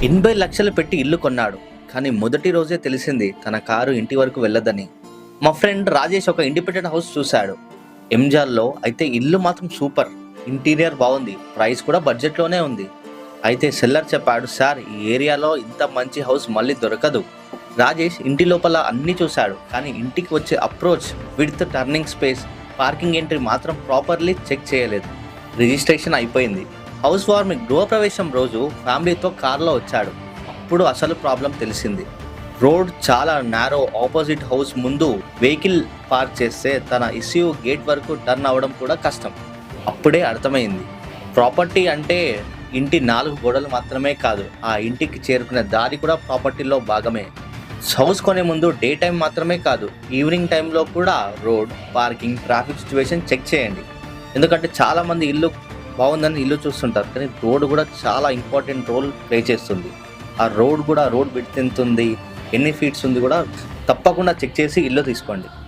80 లక్షలు పెట్టి ఇల్లు కొన్నాడు. కానీ మొదటి రోజే తెలిసింది తన కారు ఇంటి వరకు వెళ్ళదని. మా ఫ్రెండ్ రాజేష్ ఒక ఇండిపెండెంట్ హౌస్ చూశాడు ఎంజాల్లో. అయితే ఇల్లు మాత్రం సూపర్, ఇంటీరియర్ బాగుంది, ప్రైస్ కూడా బడ్జెట్లోనే ఉంది. అయితే సెల్లర్ చెప్పాడు, సార్ ఈ ఏరియాలో ఇంత మంచి హౌస్ మళ్ళీ దొరకదు. రాజేష్ ఇంటి లోపల అన్నీ చూశాడు, కానీ ఇంటికి వచ్చే approach, width, turning space, parking entry మాత్రం ప్రాపర్లీ చెక్ చేయలేదు. రిజిస్ట్రేషన్ అయిపోయింది. హౌస్ వార్మింగ్ గృహప్రవేశం రోజు ఫ్యామిలీతో కార్లో వచ్చాడు. అప్పుడు అసలు ప్రాబ్లం తెలిసింది. రోడ్ చాలా నారో. ఆపోజిట్ హౌస్ ముందు వెహికల్ పార్క్ చేస్తే తన ఇష్యూ గేట్ వరకు టర్న్ అవ్వడం కూడా కష్టం. అప్పుడే అర్థమైంది, ప్రాపర్టీ అంటే ఇంటి 4 గోడలు మాత్రమే కాదు, ఆ ఇంటికి చేరుకునే దారి కూడా ప్రాపర్టీలో భాగమే. హౌస్ కొనే ముందు డే టైం మాత్రమే కాదు, ఈవినింగ్ టైంలో కూడా road, parking, traffic situation check చేయండి. ఎందుకంటే చాలామంది ఇల్లు బాగుందని ఇల్లు చూస్తుంటారు, కానీ రోడ్ కూడా చాలా ఇంపార్టెంట్ రోల్ ప్లే చేస్తుంది. ఆ రోడ్ విడ్త్ ఎంత ఉంది, ఎన్ని ఫీట్స్ ఉంది కూడా తప్పకుండా చెక్ చేసి ఇల్లు తీసుకోండి.